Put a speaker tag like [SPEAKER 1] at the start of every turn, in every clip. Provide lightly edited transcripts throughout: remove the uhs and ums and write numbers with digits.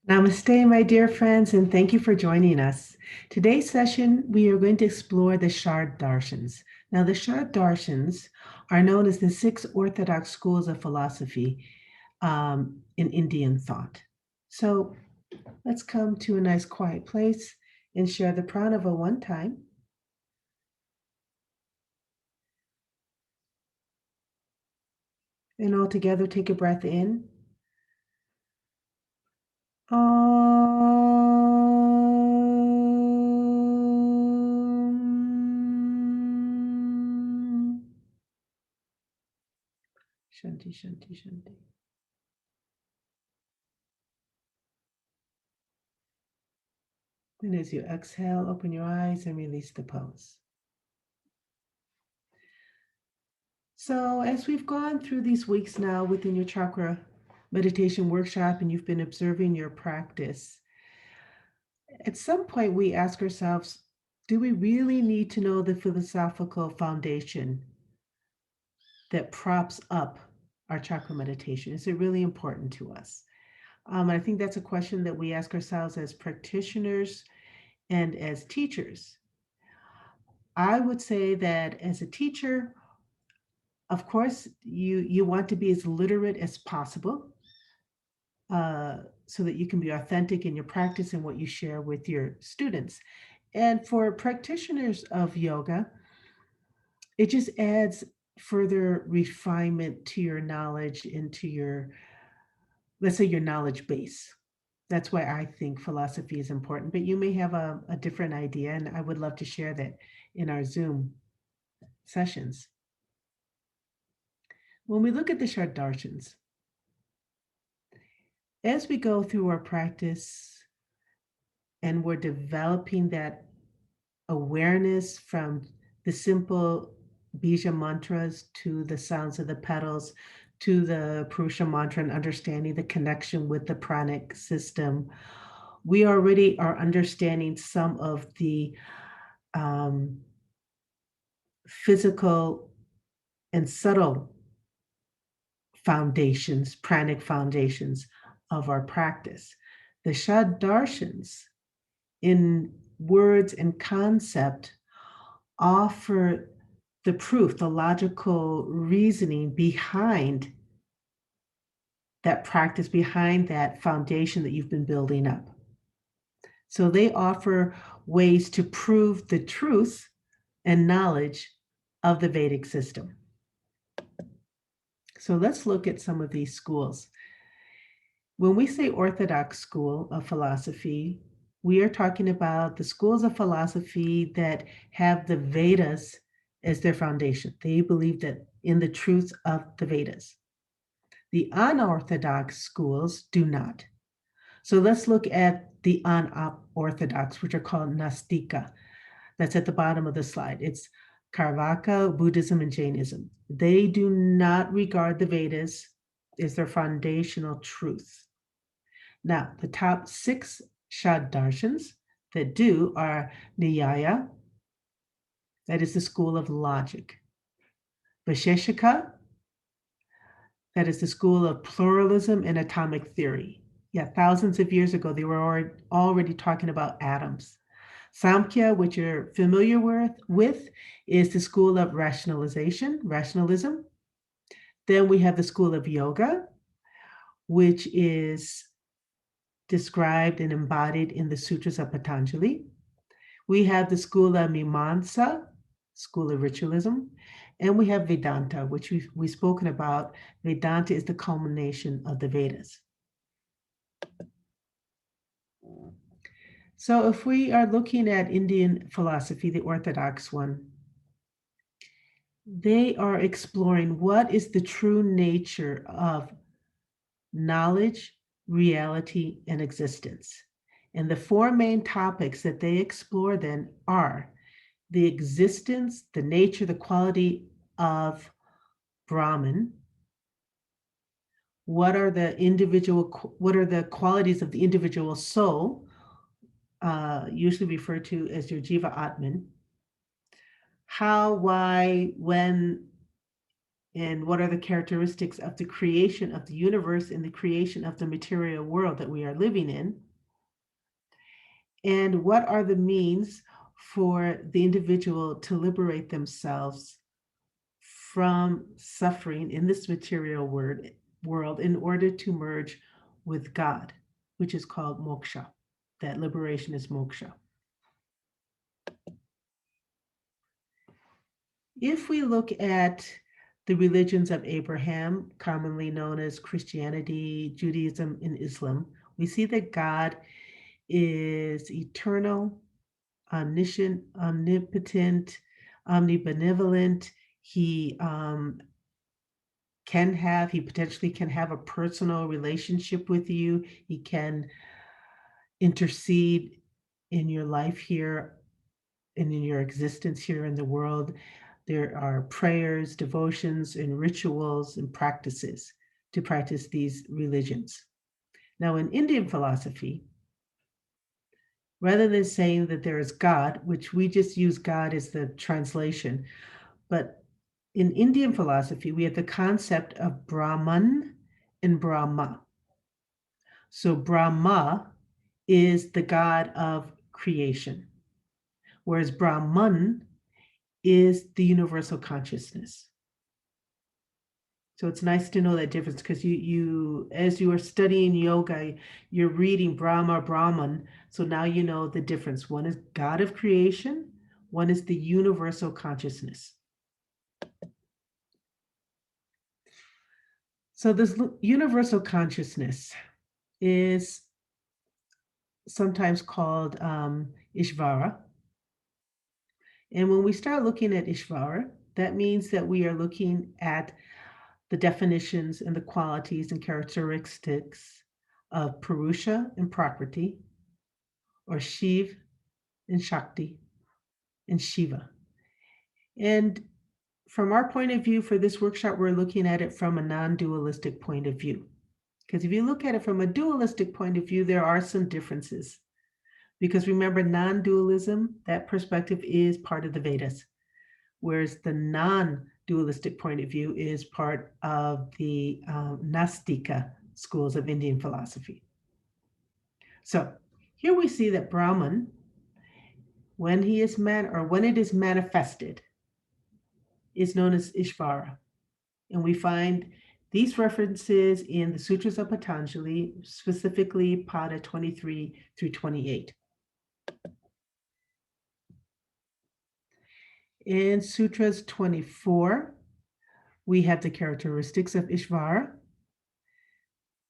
[SPEAKER 1] Namaste, my dear friends, and thank you for joining us. Today's session, we are going to explore the Shad Darshans. Now, the Shad Darshans are known as the six orthodox schools of philosophy in Indian thought. So let's come to a nice quiet place and share the pranava one time. And all together, take a breath in. Shanti, shanti, shanti. And as you exhale, open your eyes and release the pose. So, as we've gone through these weeks now within your chakra meditation workshop and you've been observing your practice, at some point we ask ourselves, do we really need to know the philosophical foundation that props up our chakra meditation? Is it really important to us? I think that's a question that we ask ourselves as practitioners and as teachers. I would say that as a teacher, of course, you want to be as literate as possible so that you can be authentic in your practice and what you share with your students. And for practitioners of yoga, it just adds further refinement to your knowledge and to your, let's say, your knowledge base. That's why I think philosophy is important. But you may have a different idea, and I would love to share that in our Zoom sessions. When we look at the Darshans, as we go through our practice and we're developing that awareness from the simple bija mantras to the sounds of the petals to the Purusha mantra and understanding the connection with the pranic system, we already are understanding some of the physical and subtle foundations, pranic foundations of our practice. The Shad Darshans, in words and concept, offer the proof, the logical reasoning behind that practice, behind that foundation that you've been building up. So they offer ways to prove the truth and knowledge of the Vedic system. So let's look at some of these schools. When we say orthodox school of philosophy, we are talking about the schools of philosophy that have the Vedas as their foundation. They believe that in the truth of the Vedas. The unorthodox schools do not. So let's look at the unorthodox, which are called Nastika. That's at the bottom of the slide. It's Carvaka, Buddhism, and Jainism. They do not regard the Vedas as their foundational truth. Now, the top six Shad Darshans that do are Nyaya, that is the school of logic. Vaisheshika, that is the school of pluralism and atomic theory. Yeah, thousands of years ago, they were already talking about atoms. Samkhya, which you're familiar with, is the school of rationalism. Then we have the school of yoga, which is described and embodied in the Sutras of Patanjali. We have the school of Mimamsa, school of ritualism, and we have Vedanta, which we've spoken about. Vedanta is the culmination of the Vedas. So if we are looking at Indian philosophy, the orthodox one, they are exploring what is the true nature of knowledge, reality, and existence. And the four main topics that they explore then are the existence, the nature, the quality of Brahman. What are the qualities of the individual soul, usually referred to as your Jiva Atman? How, why, when, And what are the characteristics of the creation of the universe and the creation of the material world that we are living in? And what are the means for the individual to liberate themselves from suffering in this material world in order to merge with God, which is called moksha. That liberation is moksha. If we look at the religions of Abraham, commonly known as Christianity, Judaism, and Islam, we see that God is eternal, omniscient, omnipotent, omnibenevolent. He he potentially can have a personal relationship with you. He can intercede in your life here and in your existence here in the world. There are prayers, devotions, and rituals and practices to practice these religions. Now, in Indian philosophy, rather than saying that there is God, which we just use God as the translation, but in Indian philosophy, we have the concept of Brahman and Brahma. So Brahma is the God of creation, whereas Brahman is the universal consciousness. So it's nice to know that difference because you as you are studying yoga, you're reading Brahma, Brahman. So now you know the difference. One is God of creation, one is the universal consciousness. So this universal consciousness is sometimes called Ishvara. And when we start looking at Ishvara, that means that we are looking at the definitions and the qualities and characteristics of Purusha and Prakriti, or Shiv and Shakti, and Shiva. And from our point of view for this workshop, we're looking at it from a non-dualistic point of view. Because if you look at it from a dualistic point of view, there are some differences. Because remember, non-dualism, that perspective is part of the Vedas, whereas the non-dualistic point of view is part of the Nastika schools of Indian philosophy. So here we see that Brahman, when it is manifested, is known as Ishvara. And we find these references in the Sutras of Patanjali, specifically Pada 23 through 28. In Sutras 24, we have the characteristics of Ishvara: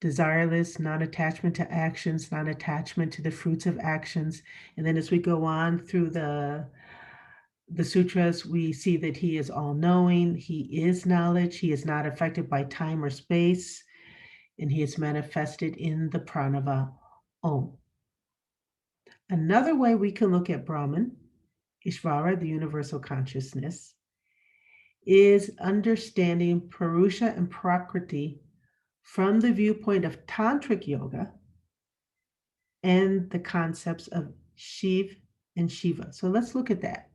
[SPEAKER 1] desireless, non-attachment to actions, non-attachment to the fruits of actions. And then as we go on through the sutras, we see that he is all-knowing, he is knowledge, he is not affected by time or space, and he is manifested in the pranava Om. Another way we can look at Brahman, Ishvara, the universal consciousness, is understanding Purusha and Prakriti from the viewpoint of Tantric yoga and the concepts of Shiv and Shiva. So let's look at that.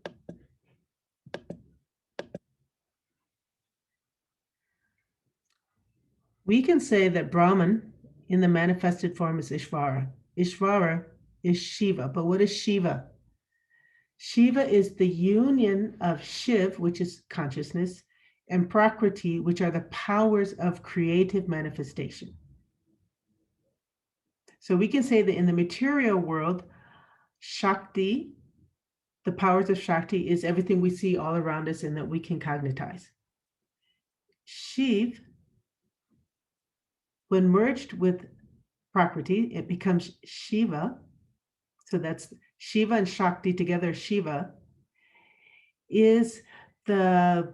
[SPEAKER 1] We can say that Brahman in the manifested form is Ishvara. Ishvara is Shiva, but what is Shiva? Shiva is the union of Shiv, which is consciousness, and Prakriti, which are the powers of creative manifestation. So we can say that in the material world, Shakti, the powers of Shakti, is everything we see all around us and that we can cognitize. Shiv, when merged with Prakriti, it becomes Shiva. So that's Shiva and Shakti together. Shiva is the,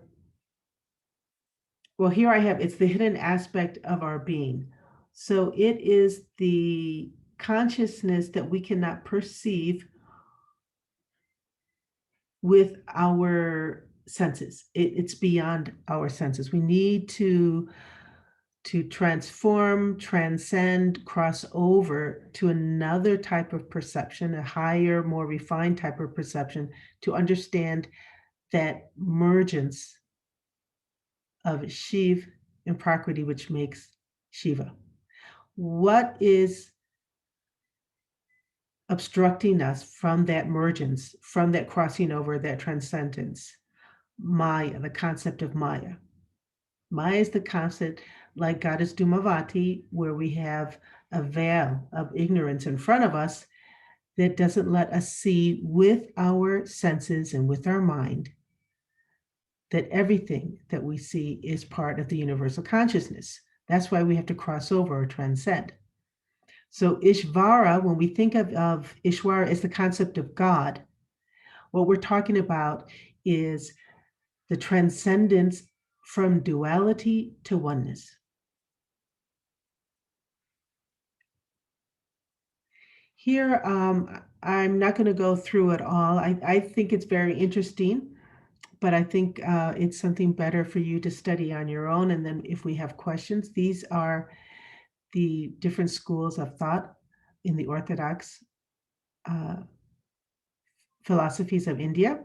[SPEAKER 1] well, here I have, it's the hidden aspect of our being. So it is the consciousness that we cannot perceive with our senses. It's beyond our senses. We need to transform, transcend, cross over to another type of perception, a higher, more refined type of perception, to understand that mergence of Shiv and Prakriti, which makes Shiva. What is obstructing us from that mergence, from that crossing over, that transcendence? Maya, the concept of Maya. Maya is the concept, like Goddess Dhumavati, where we have a veil of ignorance in front of us that doesn't let us see with our senses and with our mind that everything that we see is part of the universal consciousness. That's why we have to cross over or transcend. So Ishvara, when we think of Ishvara as the concept of God, what we're talking about is the transcendence from duality to oneness. Here, I'm not going to go through it all. I think it's very interesting, but I think it's something better for you to study on your own. And then if we have questions, these are the different schools of thought in the Orthodox philosophies of India.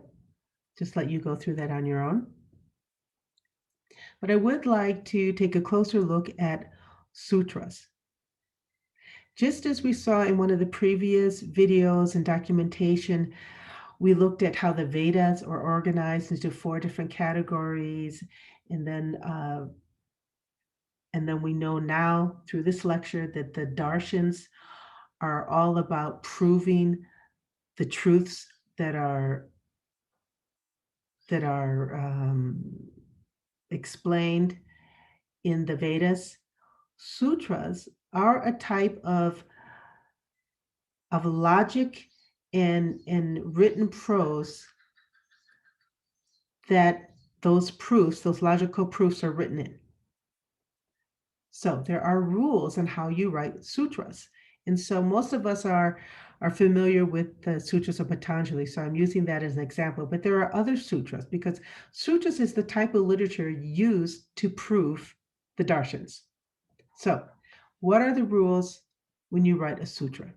[SPEAKER 1] Just let you go through that on your own. But I would like to take a closer look at sutras. Just as we saw in one of the previous videos and documentation, we looked at how the Vedas are organized into 4 different categories, and then we know now through this lecture that the Darshans are all about proving the truths that are explained in the Vedas. Sutras are a type of logic and written prose that those logical proofs are written in. So there are rules on how you write sutras. And so most of us are familiar with the Sutras of Patanjali. So I'm using that as an example, but there are other sutras, because sutras is the type of literature used to prove the darshans. So what are the rules when you write a sutra?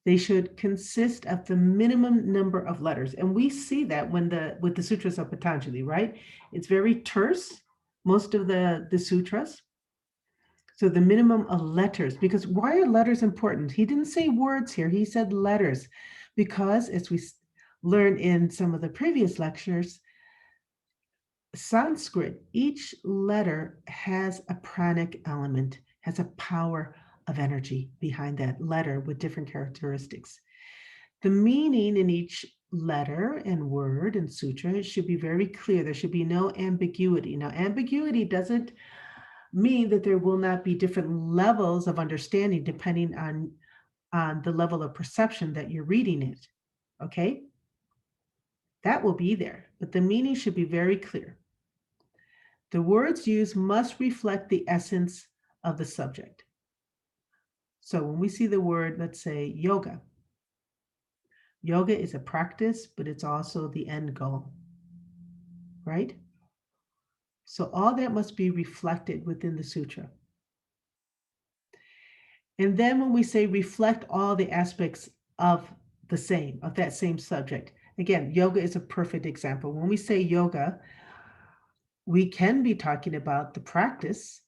[SPEAKER 1] They should consist of the minimum number of letters. And we see that with the Sutras of Patanjali, right? It's very terse, most of the sutras. So the minimum of letters, because why are letters important? He didn't say words here, he said letters, because as we learned in some of the previous lectures, Sanskrit, each letter has a pranic element, has a power of energy behind that letter with different characteristics. The meaning in each letter and word and sutra should be very clear. There should be no ambiguity. Now, ambiguity doesn't mean that there will not be different levels of understanding depending on the level of perception that you're reading it. Okay? That will be there, but the meaning should be very clear. The words used must reflect the essence of the subject. So when we see the word, let's say yoga, yoga is a practice, but it's also the end goal, right? So all that must be reflected within the sutra. And then when we say reflect all the aspects of that same subject, again, yoga is a perfect example. When we say yoga, we can be talking about the practice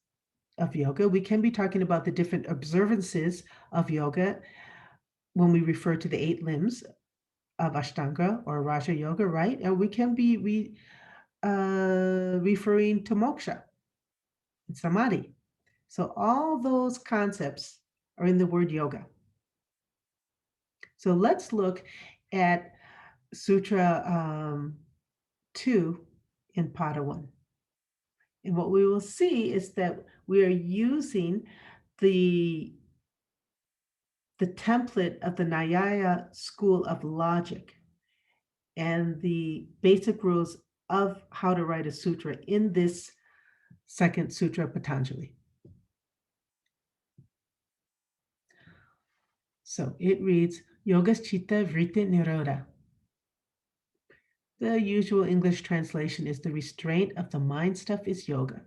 [SPEAKER 1] of yoga. We can be talking about the different observances of yoga when we refer to the 8 limbs of Ashtanga or Raja Yoga, right? And we can be referring to moksha and samadhi. So all those concepts are in the word yoga. So let's look at Sutra 2 in Pada 1. And what we will see is that we are using the template of the Nyaya school of logic and the basic rules of how to write a sutra in this second Sutra of Patanjali. So it reads, Yogas Chitta Vritti Nirodha. The usual English translation is the restraint of the mind stuff is yoga.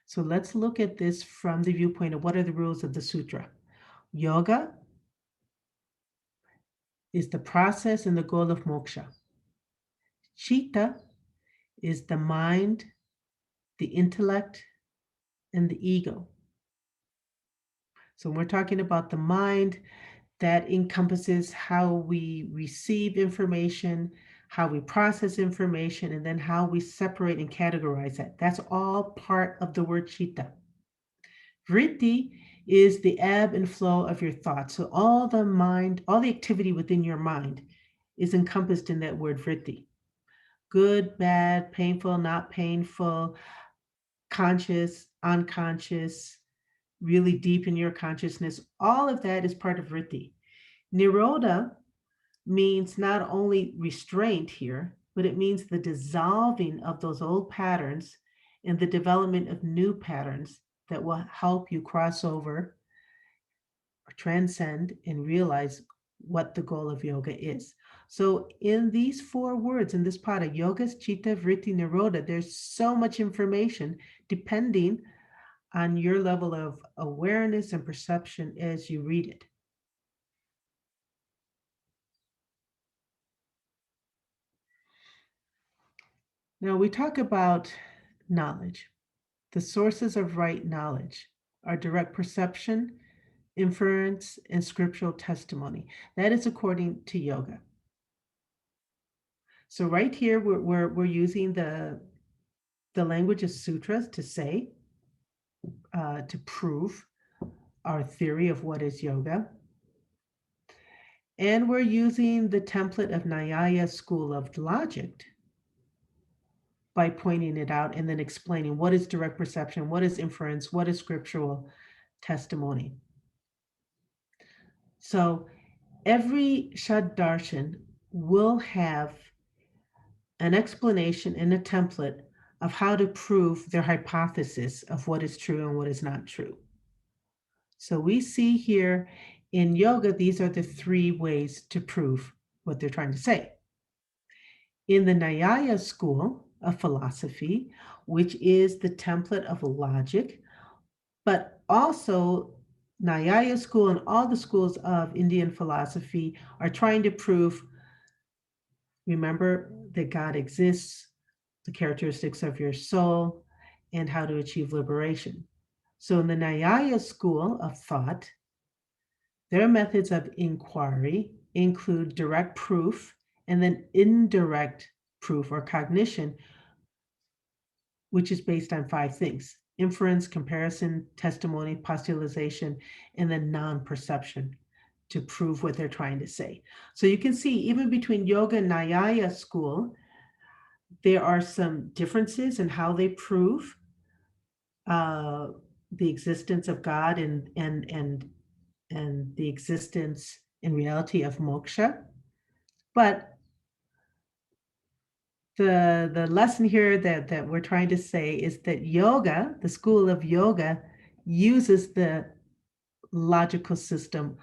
[SPEAKER 1] So let's look at this from the viewpoint of what are the rules of the sutra. Yoga is the process and the goal of moksha. Chitta is the mind, the intellect, and the ego. So when we're talking about the mind, that encompasses how we receive information, how we process information, and then how we separate and categorize that. That's all part of the word chitta. Vritti is the ebb and flow of your thoughts. So all the mind, all the activity within your mind is encompassed in that word vritti. Good, bad, painful, not painful, conscious, unconscious, really deep in your consciousness. All of that is part of vritti. Nirodha means not only restraint here, but it means the dissolving of those old patterns and the development of new patterns that will help you cross over or transcend and realize what the goal of yoga is. So in these 4 words in this pada, yoga, chitta, vritti, nirodha, there's so much information depending on your level of awareness and perception as you read it. Now we talk about knowledge. The sources of right knowledge are direct perception, inference, and scriptural testimony. That is according to yoga. So right here, we're using the language of sutras to say, to prove our theory of what is yoga. And we're using the template of Nyaya school of logic by pointing it out and then explaining what is direct perception, what is inference, what is scriptural testimony. So every Shad Darshan will have an explanation and a template of how to prove their hypothesis of what is true and what is not true. So we see here in yoga, these are the 3 ways to prove what they're trying to say. In the Nyaya school of philosophy, which is the template of logic, but also Nyaya school and all the schools of Indian philosophy are trying to prove, remember that God exists, the characteristics of your soul, and how to achieve liberation. So in the Nyaya school of thought, their methods of inquiry include direct proof and then indirect proof or cognition, which is based on 5 things: inference, comparison, testimony, postulation, and then non-perception to prove what they're trying to say. So you can see even between yoga and Nyaya school, there are some differences in how they prove the existence of God and the existence in reality of moksha. But the lesson here that we're trying to say is that yoga, the school of yoga, uses the logical system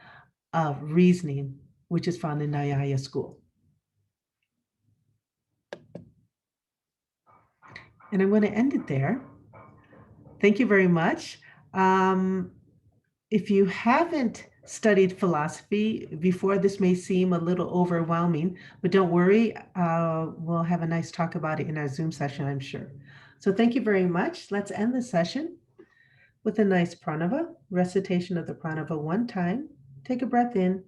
[SPEAKER 1] of reasoning, which is found in Nyaya school. And I'm going to end it there. Thank you very much. If you haven't studied philosophy before, this may seem a little overwhelming, but don't worry, we'll have a nice talk about it in our Zoom session, I'm sure. So thank you very much. Let's end the session with a nice pranava, recitation of the pranava 1 time. Take a breath in.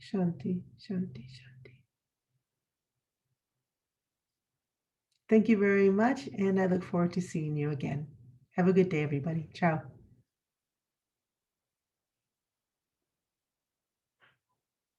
[SPEAKER 1] Shanti, shanti, shanti. Thank you very much, and I look forward to seeing you again. Have a good day, everybody. Ciao.